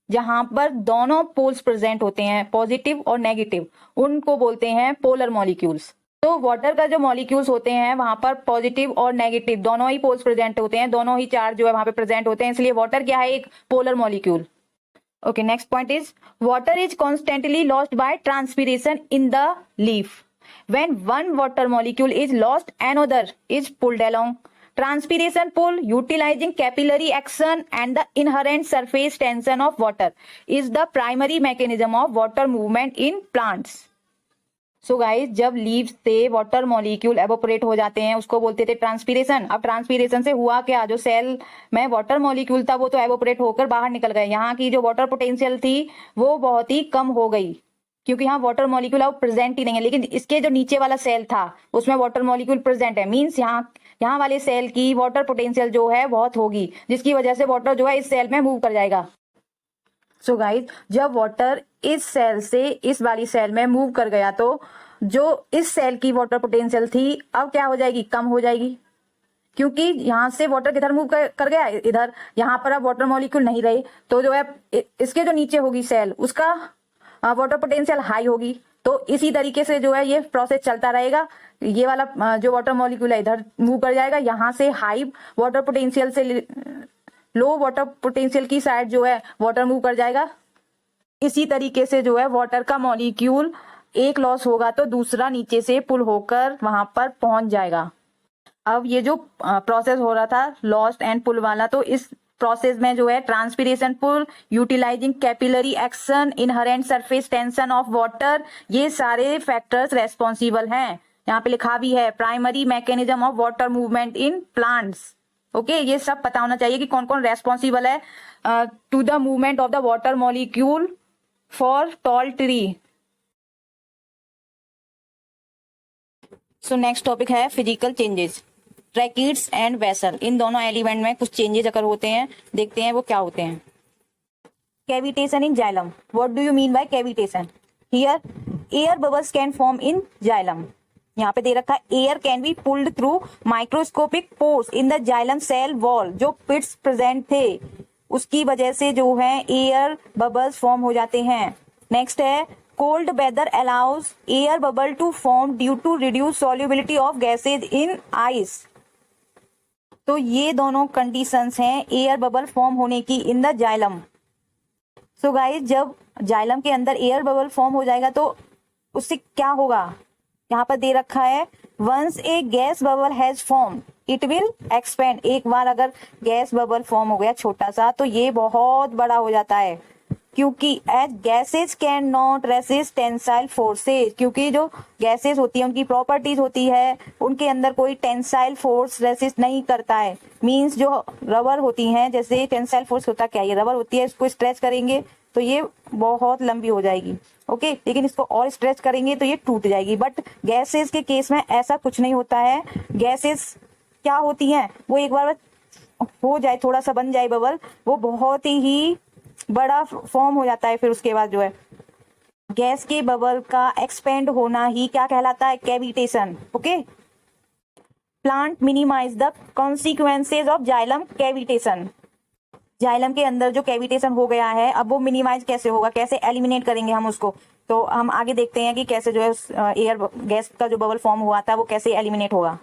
जहां पर दोनों पोल्स प्रेजेंट होते हैं, पॉजिटिव और नेगेटिव, उनको बोलते हैं पोलर मॉलिक्यूल्स। तो वाटर का जो मॉलिक्यूल्स होते हैं वहां पर पॉजिटिव और नेगेटिव दोनों ही पोल्स प्रेजेंट होते हैं, दोनों ही चार्ज जो है वहां पे प्रेजेंट होते हैं, इसलिए वाटर क्या है, एक polar molecule. Okay, next point is water is constantly lost by transpiration in the leaf. When one water molecule is lost another is pulled along. Transpiration pull, utilizing capillary action and the inherent surface tension of water, is the primary mechanism of water movement in plants. So guys, जब leaves से water molecule evaporate हो जाते हैं उसको बोलते थे transpiration. अब transpiration से हुआ क्या, जो सेल में वाटर मॉलिक्यूल था वो तो एवोपरेट होकर बाहर निकल गए, यहाँ की जो वाटर पोटेंशियल थी वो बहुत ही कम हो गई, क्योंकि यहाँ वाटर मॉलिक्यूल अब प्रेजेंट ही नहीं है। लेकिन इसके जो नीचे वाला सेल था उसमें वाटर मॉलिक्यूल प्रेजेंट है, मीन्स यहाँ वाले सेल की वाटर पोटेंशियल जो है बहुत होगी, जिसकी वजह से वाटर जो है इस सेल में मूव कर जाएगा। सो गाइस, जब वाटर इस सेल से इस वाली सेल में मूव कर गया तो जो इस सेल की वाटर पोटेंशियल थी अब क्या हो जाएगी, कम हो जाएगी, क्योंकि यहाँ से वाटर किधर मूव कर गया, इधर। यहाँ पर अब वाटर मॉलिक्यूल नहीं रहे तो जो है इसके जो नीचे होगी सेल उसका वाटर पोटेंशियल हाई होगी। तो इसी तरीके से जो है ये प्रोसेस चलता रहेगा, ये वाला जो वाटर मॉलिक्यूल है इधर मूव कर जाएगा, यहाँ से हाई वाटर पोटेंशियल से लो वाटर पोटेंशियल की साइड जो है वाटर मूव कर जाएगा। इसी तरीके से जो है वाटर का मॉलिक्यूल एक लॉस होगा तो दूसरा नीचे से पुल होकर वहां पर पहुंच जाएगा। अब ये जो प्रोसेस हो रहा था लॉस्ट एंड पुल वाला, तो इस प्रोसेस में जो है transpiration pull, utilizing capillary action, inherent surface tension of water, ये सारे फैक्टर्स रेस्पॉन्सिबल हैं। यहाँ पे लिखा भी है primary mechanism of water movement in plants. Okay, ये सब पता होना चाहिए कि कौन कौन रेस्पॉन्सिबल है to the movement of the water molecule for tall tree. So next topic is physical changes. Tracheids and vessel, इन दोनों एलिमेंट में कुछ चेंजेस अगर होते हैं, देखते हैं वो क्या होते हैं। Cavitation in xylem, what do you mean by cavitation? Here air bubbles can form in xylem. यहाँ पे दे रखा है air can be pulled through microscopic pores in the xylem cell wall. जो पिट्स प्रेजेंट थे उसकी वजह से जो है एयर बबल्स फॉर्म हो जाते हैं। नेक्स्ट है cold weather allows air bubble to form due to reduce solubility of gases in ice. तो ये दोनों कंडीशंस हैं एयर बबल फॉर्म होने की इन द जाइलम। सो गाइस, जब जाइलम के अंदर एयर बबल फॉर्म हो जाएगा तो उससे क्या होगा, यहाँ पर दे रखा है once a gas bubble has form it will expand. एक बार अगर गैस बबल फॉर्म हो गया छोटा सा तो ये बहुत बड़ा हो जाता है, क्योंकि as gases can not resist tensile forces. क्योंकि जो गैसेज होती है उनकी प्रॉपर्टीज होती है, उनके अंदर कोई टेंसाइल फोर्स रेसिस्ट नहीं करता है। मींस जो रबर होती हैं, जैसे टेंसाइल फोर्स होता क्या, ये रबर होती है, इसको स्ट्रेच करेंगे तो ये बहुत लंबी हो जाएगी। ओके, लेकिन इसको और स्ट्रेच करेंगे तो ये टूट जाएगी। बट गैसेज के केस में ऐसा कुछ नहीं होता है। गैसेज क्या होती हैं, वो एक बार हो जाए, थोड़ा सा बन जाए बबल, वो बहुत ही बड़ा फॉर्म हो जाता है। फिर उसके बाद जो है गैस के बबल का एक्सपेंड होना ही क्या कहलाता है, cavitation. Okay, plant minimize the consequences of xylem cavitation. Xylem के अंदर जो कैविटेशन हो गया है अब वो मिनिमाइज कैसे होगा, कैसे एलिमिनेट करेंगे हम उसको, तो हम आगे देखते हैं कि कैसे जो है एयर गैस का जो बबल फॉर्म हुआ था वो कैसे एलिमिनेट होगा।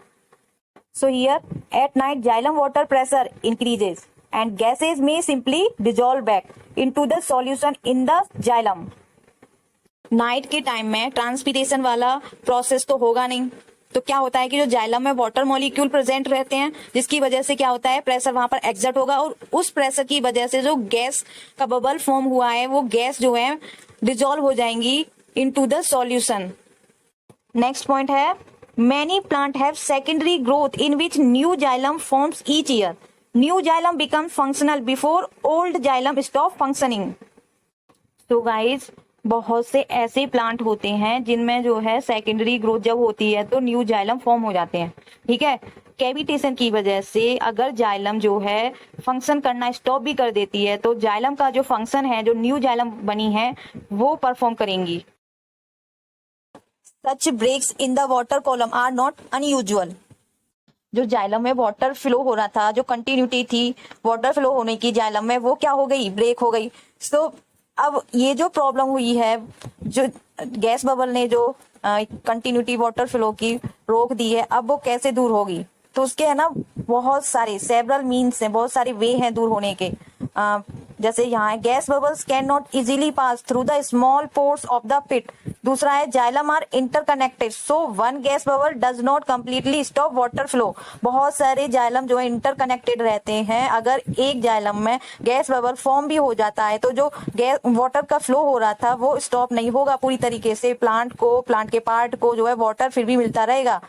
So here at night xylem water pressure increases and gases may simply dissolve back into the solution in the xylem. Night के टाइम में ट्रांसपीरेशन वाला प्रोसेस तो होगा नहीं, तो क्या होता है कि जो जाइलम में वाटर मॉलिक्यूल प्रेजेंट रहते हैं, जिसकी वजह से क्या होता है प्रेशर वहां पर एक्सर्ट होगा और उस प्रेशर की वजह से जो गैस का बबल फॉर्म हुआ है वो गैस जो है डिजोल्व हो जाएंगी into the solution. Next point is many plant have secondary growth in which new xylem forms each year. New xylem become functional before old xylem stop functioning. तो guys, बहुत से ऐसे प्लांट होते हैं जिनमें जो है सेकेंडरी ग्रोथ जब होती है तो न्यू जाइलम फॉर्म हो जाते हैं। ठीक है, कैविटेशन की वजह से अगर जाइलम जो है फंक्शन करना स्टॉप भी कर देती है तो जाइलम का जो फंक्शन है, जो न्यू जाइलम बनी है, वो परफॉर्म करेंगी। Such breaks in the water column are not unusual. जो जाइलम में वाटर फ्लो हो रहा था, जो कंटिन्यूटी थी वाटर फ्लो होने की जाइलम में, वो क्या हो गई, ब्रेक हो गई। सो अब ये जो प्रॉब्लम हुई है, जो गैस बबल ने जो कंटिन्यूटी वाटर फ्लो की रोक दी है, अब वो कैसे दूर होगी? तो उसके है ना बहुत सारे सेवरल मीन्स हैं, बहुत सारे वे हैं दूर होने के। जैसे यहाँ है gas bubbles can not easily pass through the small pores of the pit. दूसरा है xylem are interconnected so one gas bubble does not completely stop water flow. बहुत सारे जाइलम जो है इंटरकनेक्टेड रहते हैं, अगर एक जाइलम में गैस बबल फॉर्म भी हो जाता है तो जो गैस वाटर का फ्लो हो रहा था वो स्टॉप नहीं होगा पूरी तरीके से। प्लांट के पार्ट को जो है वाटर फिर भी मिलता रहेगा।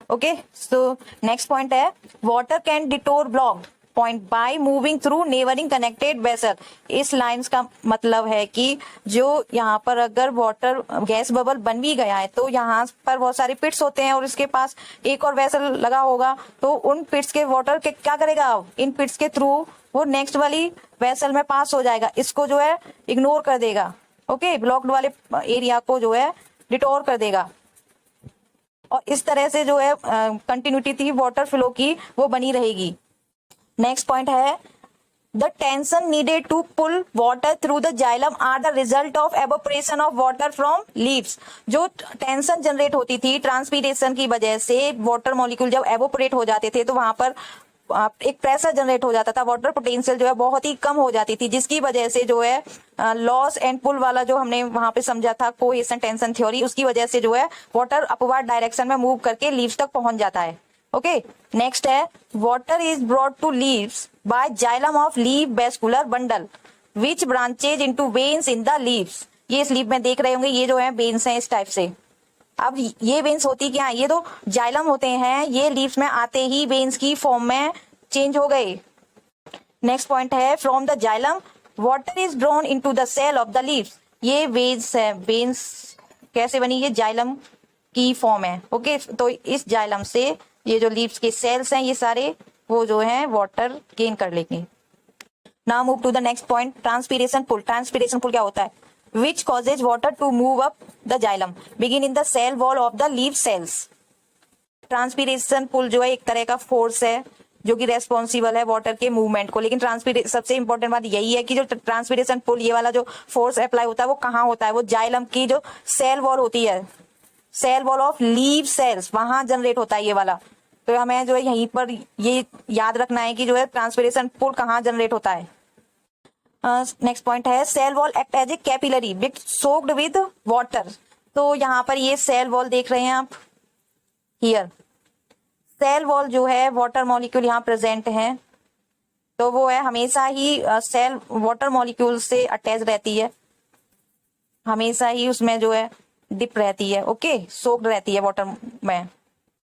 ओके, सो नेक्स्ट पॉइंट है water can detour blocked point by moving through neighbouring connected vessel. इस लाइंस का मतलब है कि जो यहाँ पर अगर वाटर गैस बबल बन भी गया है तो यहाँ पर बहुत सारे पिट्स होते हैं और इसके पास एक और वेसल लगा होगा, तो उन पिट्स के वाटर के क्या करेगा, इन पिट्स के थ्रू वो नेक्स्ट वाली वेसल में पास हो जाएगा, इसको जो है इग्नोर कर देगा। ओके, ब्लॉक्ड वाले एरिया को जो है डिटोर कर देगा और इस तरह से जो है कंटिन्यूटी थी वाटर फ्लो की वो बनी रहेगी। नेक्स्ट पॉइंट है the tension needed to pull water through the xylem are the result of evaporation of water from leaves. जो टेंशन जनरेट होती थी ट्रांसपीरेशन की वजह से, वाटर मॉलिक्यूल जब एवोपरेट हो जाते थे तो वहां पर एक प्रेशर जनरेट हो जाता था, वाटर पोटेंशियल जो है बहुत ही कम हो जाती थी, जिसकी वजह से जो है लॉस एंड पुल वाला जो हमने वहां पे समझा था कोहेशन टेंशन थ्योरी, उसकी वजह से जो है वाटर अपवर्ड डायरेक्शन में मूव करके लीव्स तक पहुंच जाता है। ओके, नेक्स्ट है water is brought to leaves by xylem of leaf vascular bundle which branches into veins in the leaves. ये इस लीव में देख रहे होंगे, ये जो है वेन्स हैं इस टाइप से। अब ये वेन्स होती क्या है, ये तो जाइलम होते हैं, ये लीव्स में आते ही वेन्स की फॉर्म में चेंज हो गए। नेक्स्ट पॉइंट है from the xylem water is drawn into the cell of the leaves. ये वेन्स है, वेन्स कैसे बनी, ये जाइलम की फॉर्म है। ओके, तो इस जाइलम से ये जो लीव्स के सेल्स हैं ये सारे वो जो है वाटर गेन कर लेंगे। Now move to the next point transpiration pull. Transpiration pull क्या होता है, which causes water to move up the xylem begin in the cell wall of the leaf cells। Transpiration pull जो है एक तरह का फोर्स है जो कि रेस्पॉन्सिबल है वाटर के मूवमेंट को। लेकिन सबसे इंपॉर्टेंट बात यही है कि जो ट्रांसपीरेशन पुल ये वाला जो फोर्स अप्लाई होता है वो कहाँ होता है, वो जाइलम की जो सेल वॉल होती है, cell wall of leaf cells, वहां जनरेट होता है ये वाला। तो हमें जो है यहीं पर ये याद रखना है कि जो है ट्रांसपीरेशन पुल कहाँ जनरेट होता है। नेक्स्ट पॉइंट है cell wall act as a capillary which soaked with water. तो यहाँ पर ये सेल वॉल देख रहे हैं आप, हियर सेल वॉल जो है वाटर मॉलिक्यूल यहाँ प्रेजेंट है, तो वो है हमेशा ही सेल वाटर मॉलिक्यूल से अटैच रहती है, हमेशा ही उसमें जो है डिप रहती है। ओके, सोक्ड रहती है वाटर में।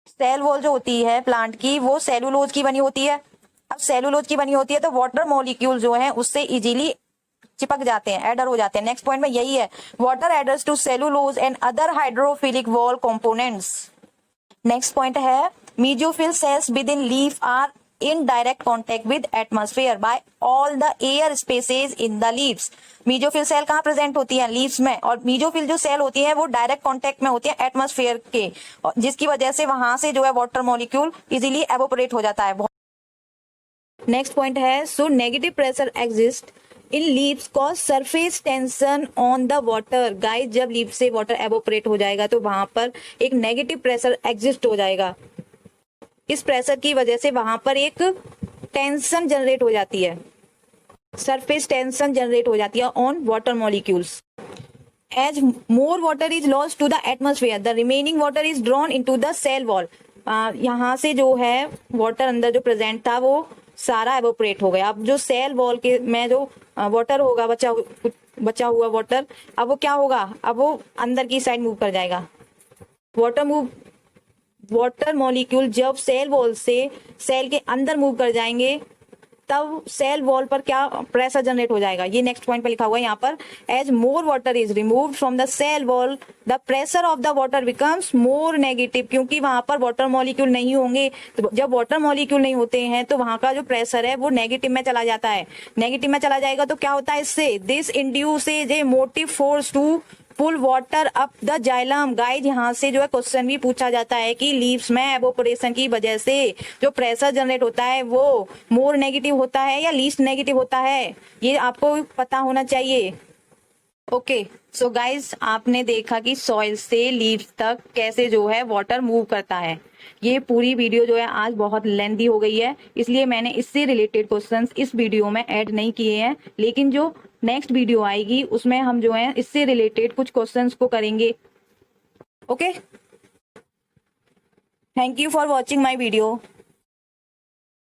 सेल वॉल जो होती है प्लांट की वो सेलुलोज की बनी होती है। अब सेलुलोज की बनी होती है तो वाटर मॉलिक्यूल जो है उससे इजीली चिपक जाते हैं, एडर हो जाते हैं। नेक्स्ट पॉइंट में यही है water adheres to cellulose and other hydrophilic wall components. Next point is mesophyll cells within leaf are in direct contact with atmosphere by all the air spaces in the leaves। Mesophyll cell कहाँ present होती है, leaves में, और mesophyll जो cell होती है वो direct contact में होती है एटमॉस्फेयर के, जिसकी वजह से वहां से जो है वाटर मॉलिक्यूल इजीली एवोपरेट हो जाता है। नेक्स्ट पॉइंट है so negative pressure exist in leaves cause surface tension on the water. Guys, जब लीव से वाटर एवोपरेट हो जाएगा तो वहां पर एक नेगेटिव प्रेशर एग्जिस्ट हो जाएगा। इस प्रेशर की वजह से वहां पर एक टेंशन जनरेट हो जाती है, सरफेस टेंशन जनरेट हो जाती है on water molecules. As more water is lost to the atmosphere the remaining water is drawn into the cell wall. यहाँ से जो है वाटर अंदर जो प्रेजेंट था वो सारा एवोपरेट हो गया। अब जो सेल वॉल के में जो वाटर होगा बचा हुआ वाटर, अब वो क्या होगा, अब वो अंदर की साइड मूव कर जाएगा। वाटर मॉलिक्यूल जब सेल वॉल से सेल के अंदर मूव कर जाएंगे तब सेल वॉल पर क्या प्रेशर जनरेट हो जाएगा, ये नेक्स्ट पॉइंट पर लिखा हुआ है यहाँ पर। As more water is removed from the cell wall the pressure of the water becomes more negative. क्योंकि वहां पर वाटर मॉलिक्यूल नहीं होंगे, तो जब वाटर मॉलिक्यूल नहीं होते हैं तो वहां का जो प्रेशर है वो नेगेटिव में चला जाता है। नेगेटिव में चला जाएगा तो क्या होता है इससे, this induces a motive force to pull water up the xylem. Guys, यहाँ से जो है क्वेश्चन भी पूछा जाता है कि लीव्स में एवोपरेशन की वजह से जो प्रेशर जनरेट होता है वो मोर नेगेटिव होता है या लीस्ट नेगेटिव होता है, ये आपको पता होना चाहिए। ओके सो गाइस, आपने देखा कि सॉइल से लीव्स तक कैसे जो है वाटर मूव करता है। ये पूरी वीडियो जो है आज बहुत लेंथी हो गई है, इसलिए मैंने इससे रिलेटेड क्वेश्चंस इस वीडियो में ऐड नहीं किए हैं, लेकिन जो नेक्स्ट वीडियो आएगी उसमें हम जो है इससे रिलेटेड कुछ क्वेश्चंस को करेंगे। Okay, thank you for watching my video.